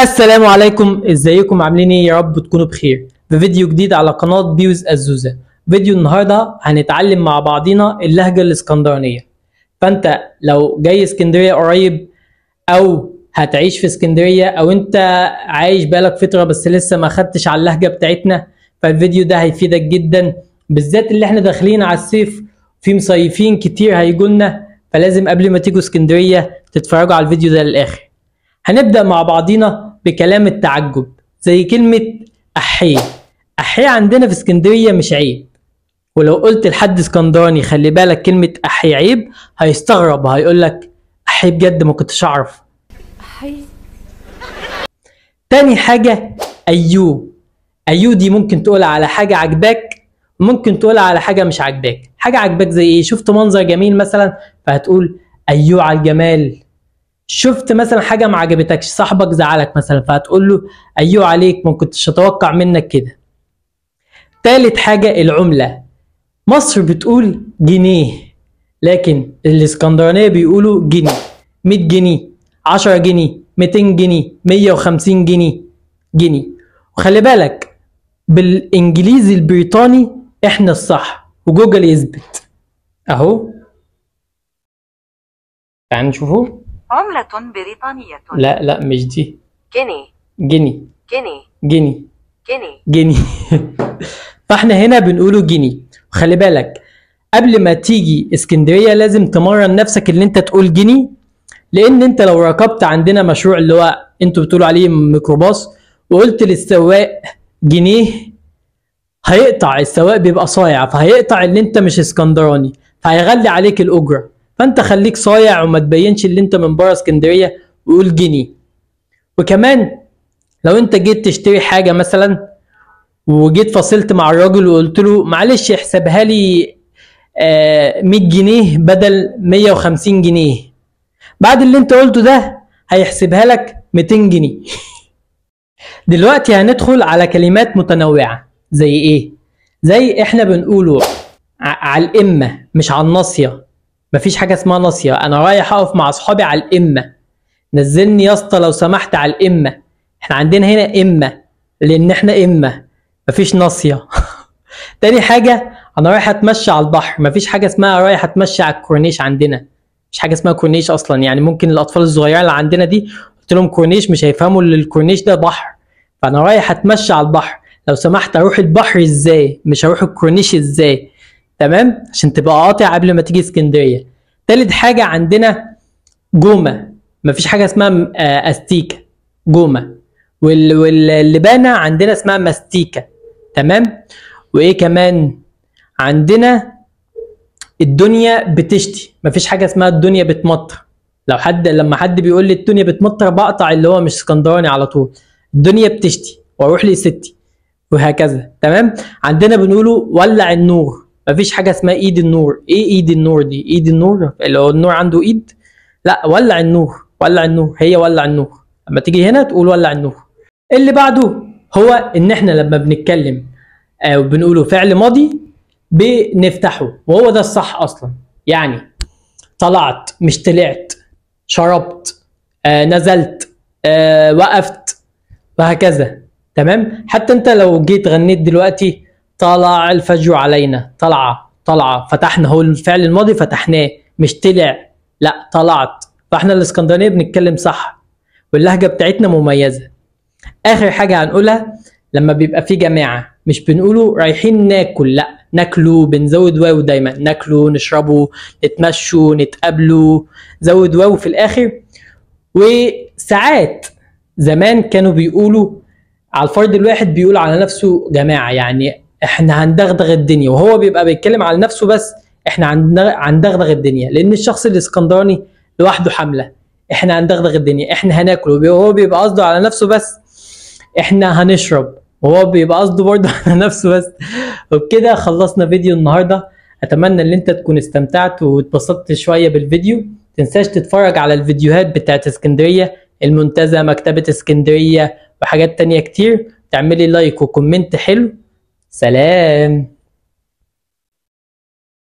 السلام عليكم، ازيكم عاملين ايه؟ يا رب تكونوا بخير. في فيديو جديد على قناة بيوز الزوزة. فيديو النهاردة هنتعلم مع بعضينا اللهجة الاسكندرانية. فانت لو جاي اسكندرية قريب او هتعيش في اسكندرية او انت عايش بقالك فترة بس لسه ما خدتش على اللهجة بتاعتنا، فالفيديو ده هيفيدك جدا، بالذات اللي احنا داخلين على الصيف في مصيفين كتير هيجولنا، فلازم قبل ما تيجوا اسكندرية تتفرجوا على الفيديو ده للآخر. هنبدأ مع بعضينا بكلام التعجب زي كلمة أحي. أحي عندنا في اسكندرية مش عيب، ولو قلت لحد اسكندراني خلي بالك كلمة أحي عيب هيستغرب وهيقولك أحي بجد ما كنتش أعرف. أحي. تاني حاجة أيو. أيو دي ممكن تقولها على حاجة عجباك وممكن تقولها على حاجة مش عجباك. حاجة عجباك زي إيه؟ شفت منظر جميل مثلا فهتقول أيو على الجمال. شفت مثلا حاجه ما عجبتكش، صاحبك زعلك مثلا فهتقول له ايوه عليك ما كنتش اتوقع منك كده. تالت حاجه العمله. مصر بتقول جنيه لكن الاسكندرانيه بيقولوا جنيه. 100 جنيه، 10 جنيه، 200 جنيه، 150 جنيه. وخلي بالك بالانجليزي البريطاني احنا الصح وجوجل يثبت اهو. تعالوا نشوفه. عملة بريطانية. لا مش دي. جنيه. جنيه. فاحنا هنا بنقوله جنيه. وخلي بالك قبل ما تيجي اسكندرية لازم تمرن نفسك اللي انت تقول جنيه، لان انت لو ركبت عندنا مشروع اللي هو انتوا بتقولوا عليه ميكروباص وقلت للسواق جنيه هيقطع. السواق بيبقى صايع فهيقطع اللي انت مش اسكندراني فهيغلي عليك الاجرة. فانت خليك صايع وما تبينش اللي انت من بره اسكندريه وقول جنيه. وكمان لو انت جيت تشتري حاجه مثلا وجيت فصلت مع الراجل وقلت له معلش احسبها لي 100 جنيه بدل 150 جنيه، بعد اللي انت قلته ده هيحسبها لك 200 جنيه. دلوقتي هندخل على كلمات متنوعه زي ايه؟ زي احنا بنقوله على الامه مش على الناصيه. مفيش حاجه اسمها ناصيه. انا رايح اقف مع اصحابي على الامه، نزلني يا اسطى لو سمحت على الامه. احنا عندنا هنا امه لان احنا امه، مفيش ناصيه. تاني حاجه انا رايح اتمشى على البحر. مفيش حاجه اسمها رايح اتمشى على الكورنيش. عندنا مفيش حاجه اسمها كورنيش اصلا. يعني ممكن الاطفال الصغيره اللي عندنا دي قلت لهم كورنيش مش هيفهموا ان الكورنيش ده بحر. فانا رايح اتمشى على البحر، لو سمحت اروح البحر ازاي مش هروح الكورنيش ازاي؟ تمام؟ عشان تبقى قاطع قبل ما تيجي اسكندريه. تالت حاجه عندنا جومه. مفيش حاجه اسمها استيكه، جومه. واللبانه عندنا اسمها مستيكه. تمام؟ وايه كمان عندنا؟ الدنيا بتشتي. مفيش حاجه اسمها الدنيا بتمطر. لما حد بيقول لي الدنيا بتمطر بقطع اللي هو مش اسكندراني على طول. الدنيا بتشتي واروح لي ستي وهكذا. تمام؟ عندنا بنقوله ولع النور. مفيش حاجه اسمها ايد النور. ايه ايد النور دي؟ ايد النور اللي هو النور عنده ايد؟ لا، ولع النور. ولع النور هي ولع النور. لما تيجي هنا تقول ولع النور. اللي بعده هو ان احنا لما بنتكلم وبنقوله فعل ماضي بنفتحه، وهو ده الصح اصلا. يعني طلعت مش طلعت، شربت، نزلت، وقفت وهكذا. تمام؟ حتى انت لو جيت غنيت دلوقتي طلع الفجر علينا، طلع فتحنا، هو الفعل الماضي فتحناه مش طلع، لا طلعت. فاحنا الاسكندرانيه بنتكلم صح واللهجه بتاعتنا مميزه. اخر حاجه هنقولها لما بيبقى في جماعه مش بنقوله رايحين ناكل، لا ناكلوا. بنزود واو دايما، ناكلوا، نشربوا، نتمشوا، نتقابلوا، زود واو في الاخر. وساعات زمان كانوا بيقولوا على الفرد الواحد بيقول على نفسه جماعه، يعني احنا هندغدغ الدنيا، وهو بيبقى بيتكلم على نفسه بس احنا هندغدغ الدنيا. لان الشخص الاسكندراني لوحده حمله، احنا هندغدغ الدنيا، احنا هناكل، وهو بيبقى قصده على نفسه بس احنا هنشرب، وهو بيبقى قصده برضه على نفسه بس. وبكده خلصنا فيديو النهارده. اتمنى ان انت تكون استمتعت واتبسطت شويه بالفيديو. متنساش تتفرج على الفيديوهات بتاعت اسكندريه، المنتزه، مكتبه اسكندريه وحاجات تانية كتير. تعملي لايك وكومنت حلو. سلام.